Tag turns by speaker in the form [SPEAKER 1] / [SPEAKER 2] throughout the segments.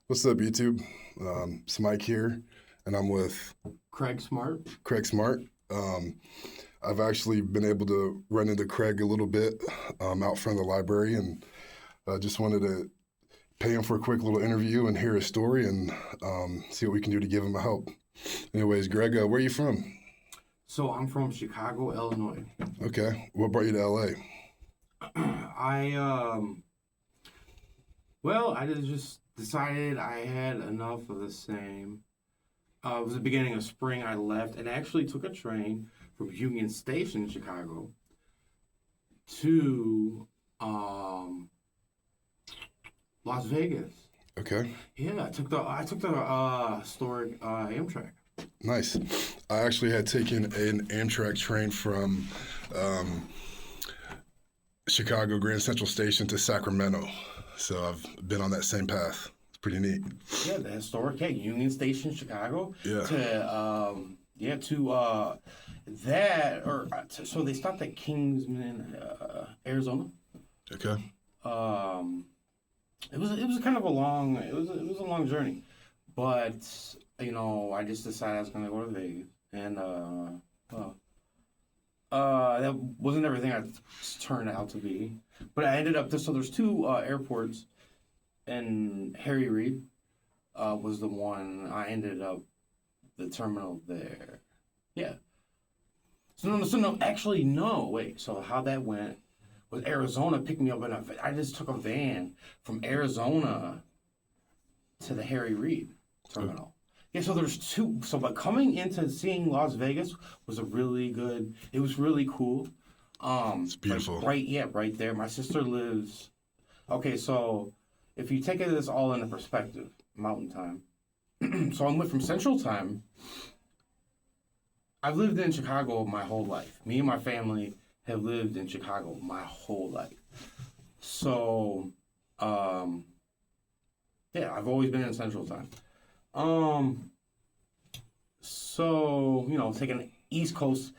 [SPEAKER 1] What's up, YouTube? It's Mike here, and I'm with
[SPEAKER 2] Craig Smart.
[SPEAKER 1] Craig Smart. I've actually been able to run into Craig a little bit out front of the library, and just wanted to pay him for a quick little interview and hear his story and see what we can do to give him a help. Anyways, Greg, where are you from?
[SPEAKER 2] So I'm from Chicago, Illinois.
[SPEAKER 1] Okay, what brought you to LA?
[SPEAKER 2] I just decided I had enough of the same. It was the beginning of spring. I left and actually took a train from Union Station, Chicago, to Las Vegas.
[SPEAKER 1] Okay,
[SPEAKER 2] Yeah, I took the historic Amtrak.
[SPEAKER 1] nice. I actually had taken an Amtrak train from Chicago Grand Central Station to Sacramento. So I've been on that same path. It's pretty neat.
[SPEAKER 2] Yeah, the historic Union Station, Chicago.
[SPEAKER 1] Yeah.
[SPEAKER 2] So they stopped at Kingsman, Arizona.
[SPEAKER 1] Okay.
[SPEAKER 2] It was kind of a long journey, but I just decided I was gonna go to Vegas, and that wasn't everything I turned out to be. But I ended up so there's two airports, and Harry Reid was the one. I ended up the terminal there. Yeah. Actually, no. Wait. So how that went was Arizona picked me up, and I just took a van from Arizona to the Harry Reid terminal. Yeah, so there's two. So, but coming into seeing Las Vegas was it was really cool.
[SPEAKER 1] It's beautiful.
[SPEAKER 2] Right there. My sister lives. Okay, so if you take this all into perspective, Mountain Time. So I went from Central Time. I've lived in Chicago my whole life. Me and my family have lived in Chicago my whole life. So, I've always been in Central Time. Taking East Coast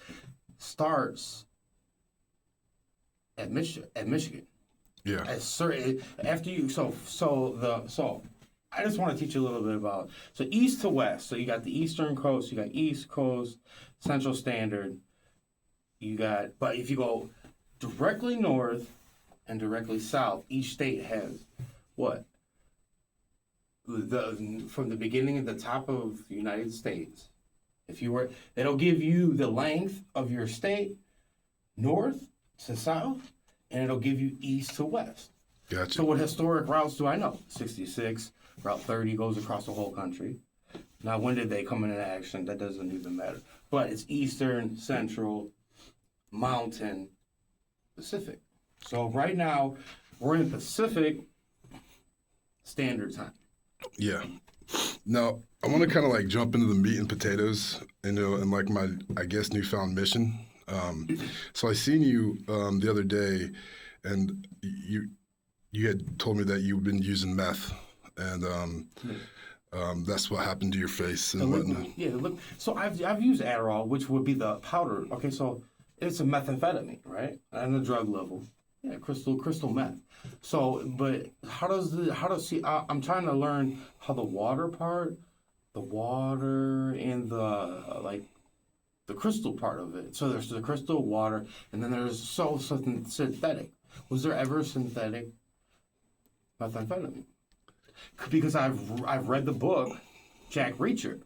[SPEAKER 2] starts at Michigan.
[SPEAKER 1] Yeah.
[SPEAKER 2] I just want to teach you a little bit about east to west. So you got the Eastern Coast, you got East Coast, Central Standard. But if you go directly north and directly south, each state has what? From the beginning at the top of the United States, it'll give you the length of your state, north to south, and it'll give you east to west.
[SPEAKER 1] Gotcha.
[SPEAKER 2] So what historic routes do I know? 66, Route 30 goes across the whole country. Now, when did they come into action? That doesn't even matter. But it's Eastern, Central, Mountain, Pacific. So right now, we're in Pacific Standard Time.
[SPEAKER 1] Yeah. Now, I want to kind of like jump into the meat and potatoes, and like my, I guess, newfound mission. So I seen you the other day, and you had told me that you've been using meth, and that's what happened to your face and whatnot.
[SPEAKER 2] So I've used Adderall, which would be the powder. Okay, so it's a methamphetamine, right? And the drug level. Yeah, crystal meth. So, but I'm trying to learn how the water and the crystal part of it. So there's the crystal water, and then there's something synthetic. Was there ever synthetic methamphetamine? Because I've read the book Jack Reacher,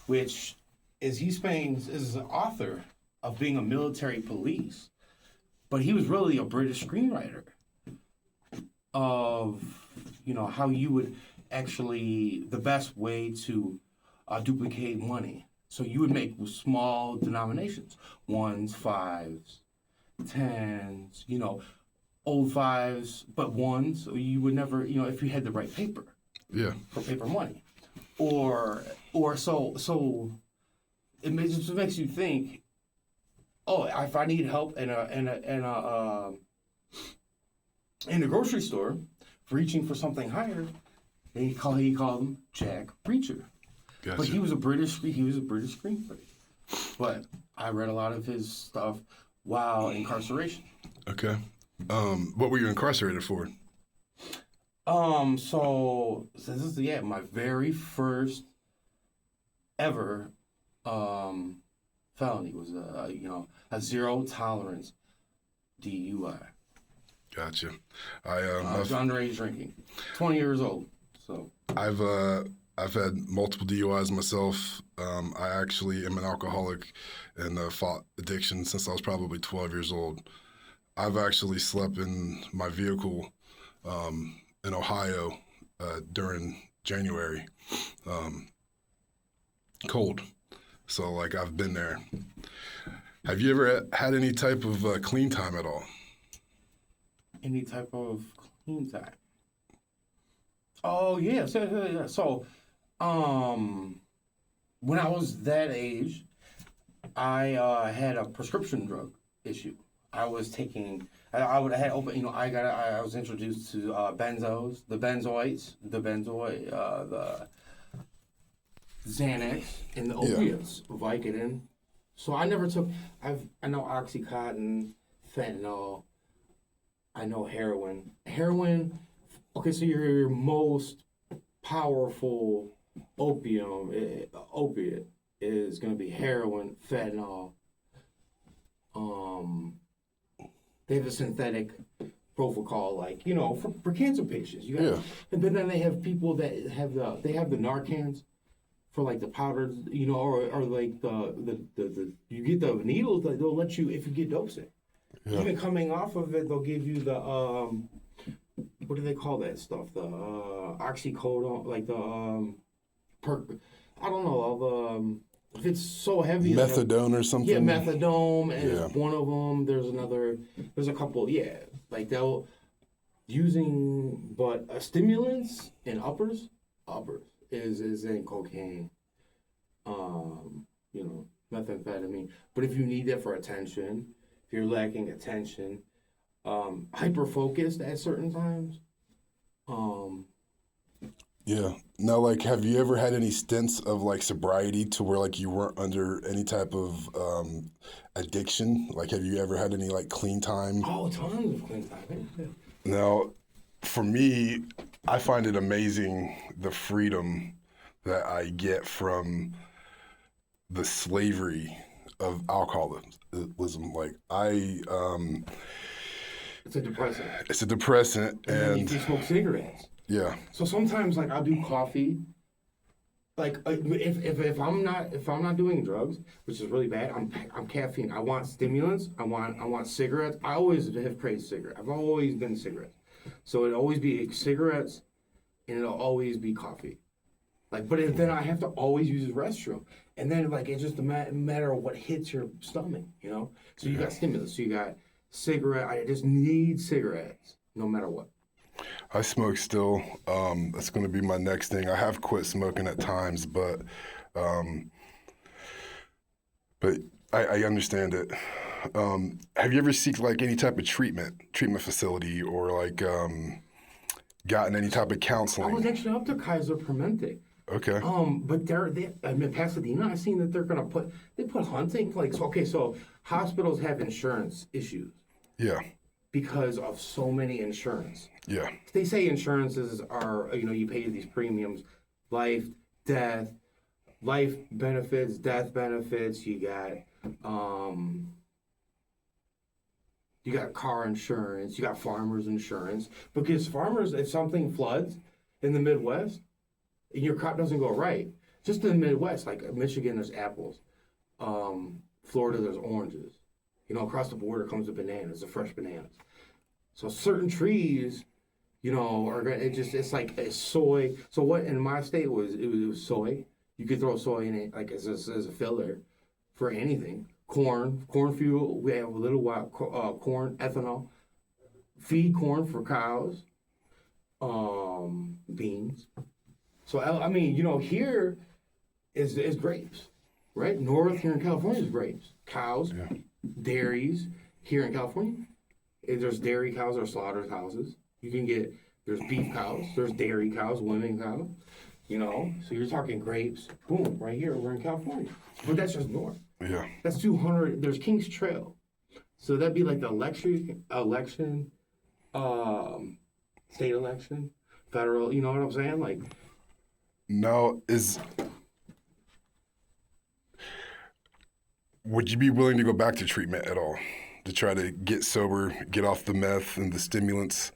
[SPEAKER 2] which is an author of being a military police. But he was really a British screenwriter of, how you would actually, the best way to duplicate money. So you would make small denominations, ones, fives, tens, old fives, but ones. So you would never, if you had the right paper.
[SPEAKER 1] Yeah.
[SPEAKER 2] For paper money. So it just makes you think, oh, if I need help in a grocery store, reaching for something higher, he called him Jack Reacher.
[SPEAKER 1] Gotcha.
[SPEAKER 2] But he was a British screenwriter. But I read a lot of his stuff while incarceration.
[SPEAKER 1] Okay. What were you incarcerated for?
[SPEAKER 2] So this is my very first ever felony was a zero tolerance DUI.
[SPEAKER 1] Gotcha.
[SPEAKER 2] I was underage drinking, 20 years old. So
[SPEAKER 1] I've had multiple DUIs myself. I actually am an alcoholic and fought addiction since I was probably 12 years old. I've actually slept in my vehicle in Ohio during January, cold. So like I've been there. Have you ever had any type of clean time at all?
[SPEAKER 2] any type of clean time. Oh yeah, so when I was that age, I had a prescription drug issue. I was taking. I had open. I was introduced to benzos, the benzoites, the Xanax, and the opiates, Vicodin. So I never took. I know OxyContin, fentanyl. I know heroin. Heroin. Okay, so your most powerful opiate is going to be heroin, fentanyl. They have a synthetic propofol, like for cancer patients. And then they have people that have the Narcans for like the powders, or like the you get the needles that they'll let you if you get dope sick. Yeah. Even coming off of it, they'll give you the what do they call that stuff? The oxycodone, like the I don't know. If it's so heavy,
[SPEAKER 1] methadone or something.
[SPEAKER 2] Yeah, methadone, and one of them. There's a couple. Yeah, like they'll using, but stimulants and uppers is in cocaine. Methamphetamine. But if you need that for attention, if you're lacking attention, hyper focused at certain times.
[SPEAKER 1] Yeah. Now, like, have you ever had any stints of like sobriety to where like you weren't under any type of addiction? Like, have you ever had any like clean time?
[SPEAKER 2] Oh, tons of clean time. Yeah.
[SPEAKER 1] Now, for me, I find it amazing the freedom that I get from the slavery of alcoholism. Like,
[SPEAKER 2] it's a depressant.
[SPEAKER 1] It's a depressant,
[SPEAKER 2] and you smoke cigarettes.
[SPEAKER 1] Yeah.
[SPEAKER 2] So sometimes, like, I'll do coffee. Like, if I'm not doing drugs, which is really bad, I'm caffeine. I want stimulants. I want cigarettes. I always have craved cigarettes. I've always been cigarettes. So it'll always be cigarettes, and it'll always be coffee. Like, but then I have to always use the restroom, and then like it's just a matter of what hits your stomach, So you got stimulants. So you got cigarette. I just need cigarettes, no matter what.
[SPEAKER 1] I smoke still. That's going to be my next thing. I have quit smoking at times, but I understand it. Have you ever seeked like any type of treatment facility, or like gotten any type of counseling?
[SPEAKER 2] I was actually up to Kaiser Permanente.
[SPEAKER 1] Okay.
[SPEAKER 2] But I'm in Pasadena. I've seen that they're gonna put hunting like so hospitals have insurance issues.
[SPEAKER 1] Yeah.
[SPEAKER 2] Because of so many insurance.
[SPEAKER 1] Yeah.
[SPEAKER 2] They say insurances are, you pay these premiums, life, death, life benefits, death benefits. You got car insurance, you got farmers insurance. Because farmers, if something floods in the Midwest and your crop doesn't go right, just in the Midwest, like Michigan, there's apples. Florida, there's oranges. Across the border comes the bananas, the fresh bananas. So certain trees, it's like soy. So what in my state it was soy. You could throw soy in it like as a filler for anything. Corn fuel. We have a little while corn ethanol. Feed corn for cows. Beans. So I mean, here is grapes, right? North here in California is grapes, cows. Yeah. Dairies here in California. There's dairy cows or slaughterhouses. There's beef cows, there's dairy cows, women cows, So you're talking grapes, boom, right here, we're in California. But that's just north.
[SPEAKER 1] Yeah.
[SPEAKER 2] That's 200, there's Kings Trail. So that'd be like the election, state election. federal. You know what I'm saying? Like,
[SPEAKER 1] Now, would you be willing to go back to treatment at all to try to get sober, get off the meth and the stimulants,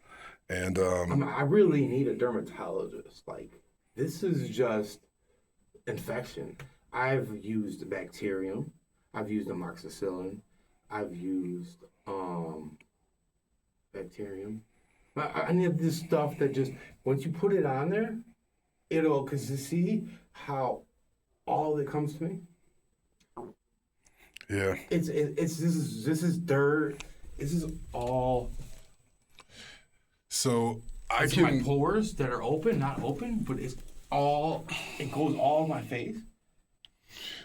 [SPEAKER 1] and
[SPEAKER 2] I really need a dermatologist. Like, this is just infection. I've used bacterium. I've used amoxicillin. I've used bacterium. I need this stuff that just, once you put it on there, because you see how all that comes to me?
[SPEAKER 1] yeah.
[SPEAKER 2] This is dirt. This is all.
[SPEAKER 1] So I
[SPEAKER 2] It's my
[SPEAKER 1] can.
[SPEAKER 2] pores that are open, not open, but it goes all in my face.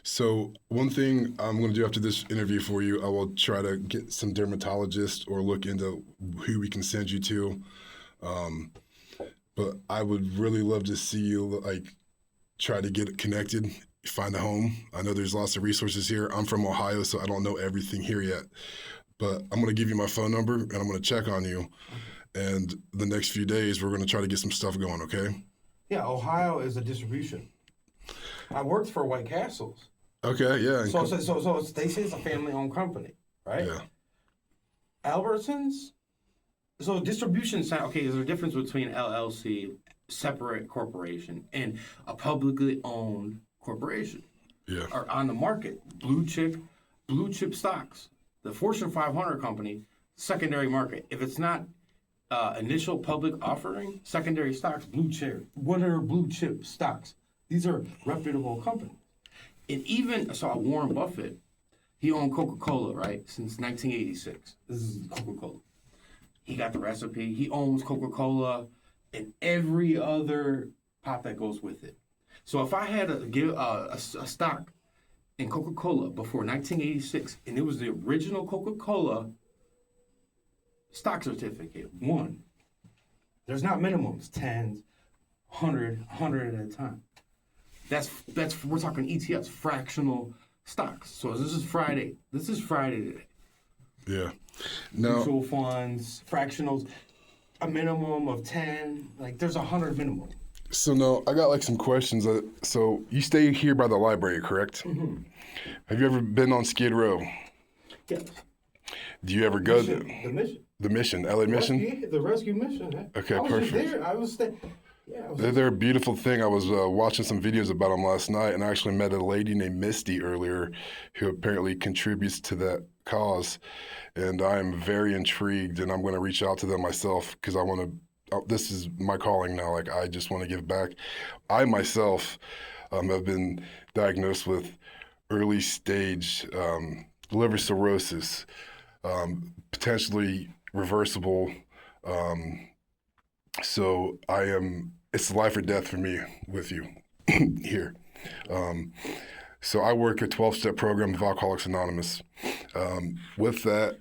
[SPEAKER 1] So one thing I'm going to do after this interview for you, I will try to get some dermatologists or look into who we can send you to. But I would really love to see you like try to get connected, find a home. I know there's lots of resources here. I'm from Ohio, so I don't know everything here yet. But I'm going to give you my phone number and I'm going to check on you. And the next few days, we're going to try to get some stuff going, okay?
[SPEAKER 2] Yeah, Ohio is a distribution. I worked for White Castles.
[SPEAKER 1] Okay, yeah.
[SPEAKER 2] So they say it's a family-owned company, right?
[SPEAKER 1] Yeah.
[SPEAKER 2] Albertsons. So distribution center. Okay, is there a difference between LLC, separate corporation, and a publicly owned corporation?
[SPEAKER 1] Yeah.
[SPEAKER 2] Are on the market blue chip stocks. The Fortune 500 company, secondary market. If it's not initial public offering, secondary stocks, blue chip. What are blue chip stocks? These are reputable companies. And even Warren Buffett, he owned Coca-Cola, right, since 1986. This is Coca-Cola. He got the recipe. He owns Coca-Cola and every other pop that goes with it. So if I had to give a stock in Coca-Cola before 1986, and it was the original Coca-Cola stock certificate, there's not minimums, 10s, 100 at a time. That's we're talking ETFs, fractional stocks. So this is Friday. Today.
[SPEAKER 1] Yeah. Now,
[SPEAKER 2] Mutual funds, fractionals, a minimum of 10. Like there's 100 minimum.
[SPEAKER 1] so now I got like some questions. So you stay here by the library, correct?
[SPEAKER 2] Mm-hmm.
[SPEAKER 1] Have you ever been on Skid Row?
[SPEAKER 2] Yes.
[SPEAKER 1] Do you ever go there?
[SPEAKER 2] The mission.
[SPEAKER 1] The mission, LA mission?
[SPEAKER 2] The rescue mission. Huh?
[SPEAKER 1] Okay,
[SPEAKER 2] I was
[SPEAKER 1] perfect.
[SPEAKER 2] Just there. I was there. Yeah.
[SPEAKER 1] They're a beautiful thing. I was watching some videos about them last night, and I actually met a lady named Misty earlier who apparently contributes to that cause. And I'm very intrigued, and I'm going to reach out to them myself because I want to. This is my calling now. Like, I just want to give back. I myself have been diagnosed with early stage liver cirrhosis, potentially reversible. So it's life or death for me with you here. So I work a 12-step program of Alcoholics Anonymous. With that,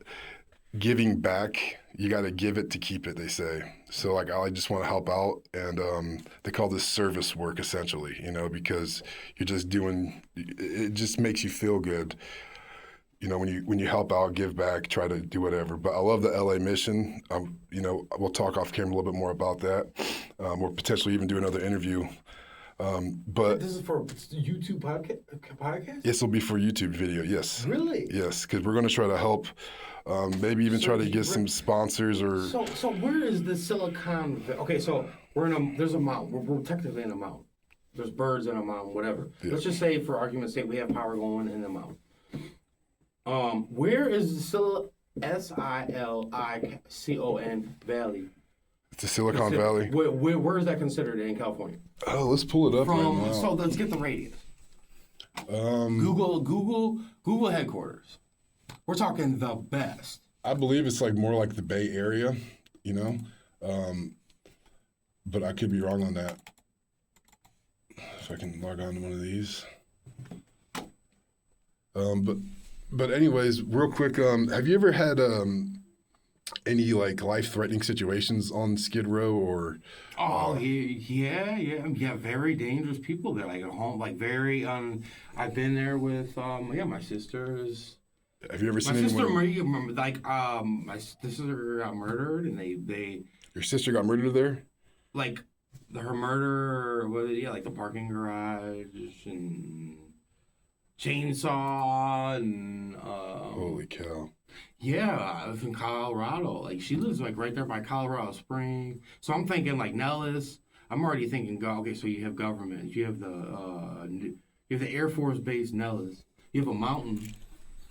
[SPEAKER 1] giving back, you got to give it to keep it, they say. So like I just want to help out, and they call this service work essentially, because you're just doing, it just makes you feel good. When you help out, give back, try to do whatever. But I love the LA mission. We'll talk off camera a little bit more about that. Or potentially even do another interview. But
[SPEAKER 2] this is for YouTube podcast?
[SPEAKER 1] this will be for YouTube video, yes.
[SPEAKER 2] Really?
[SPEAKER 1] Yes, because we're going to try to help, maybe even try to get some sponsors or...
[SPEAKER 2] So where is the Silicon Valley? Okay, so there's a mountain. We're technically in a mountain. There's birds in a mountain, whatever.
[SPEAKER 1] Yeah.
[SPEAKER 2] Let's just say, for argument's sake, we have power going in the mountain. Where is the Silicon Valley?
[SPEAKER 1] It's the Silicon Valley.
[SPEAKER 2] Where is that considered in California?
[SPEAKER 1] Oh, let's pull it up right now.
[SPEAKER 2] So let's get the radius. Google headquarters. We're talking the best.
[SPEAKER 1] I believe it's like more like the Bay Area, but I could be wrong on that. If I can log on to one of these. But anyways, real quick, have you ever had any like life-threatening situations on Skid Row or?
[SPEAKER 2] Yeah. Very dangerous people there, like at home, like very. I've been there with my sisters.
[SPEAKER 1] Have you ever seen
[SPEAKER 2] my sister
[SPEAKER 1] anyone?
[SPEAKER 2] my sister got murdered, and they.
[SPEAKER 1] Your sister got murdered there?
[SPEAKER 2] Like her murder, like the parking garage and chainsaw and
[SPEAKER 1] Holy cow.
[SPEAKER 2] yeah, I was in Colorado. Like she lives like right there by Colorado Springs. So I'm thinking like Nellis. I'm already thinking, okay, so you have government. You have the Air Force Base Nellis. You have a mountain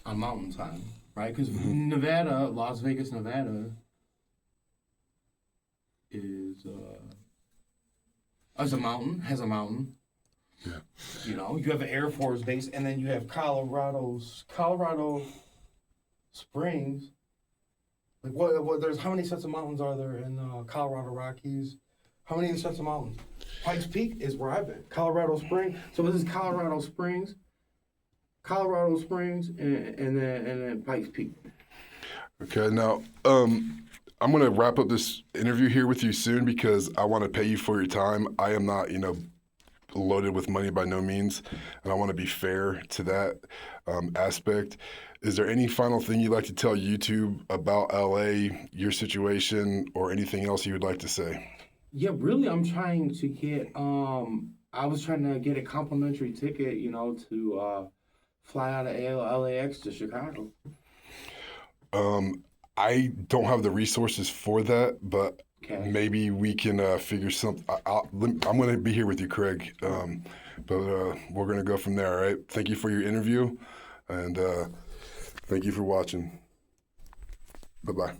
[SPEAKER 2] on mountain time, right? Because Nevada, Las Vegas, Nevada, is a mountain, has a mountain.
[SPEAKER 1] Yeah.
[SPEAKER 2] You know, you have an Air Force Base, and then you have Colorado Springs. Like what? There's how many sets of mountains are there in Colorado Rockies? How many sets of mountains? Pikes Peak is where I've been. Colorado Springs. So this is Colorado Springs, and then Pikes Peak.
[SPEAKER 1] Okay, now I'm going to wrap up this interview here with you soon because I want to pay you for your time. I am not, loaded with money by no means, and I want to be fair to that aspect. Is there any final thing you'd like to tell YouTube about LA, your situation, or anything else you would like to say?
[SPEAKER 2] Yeah, really, I'm trying to get. I was trying to get a complimentary ticket, to fly out of LAX to Chicago.
[SPEAKER 1] I don't have the resources for that, but
[SPEAKER 2] Okay.
[SPEAKER 1] maybe we can figure something. I'm going to be here with you, Craig, but we're going to go from there, all right? Thank you for your interview, and thank you for watching. Bye-bye.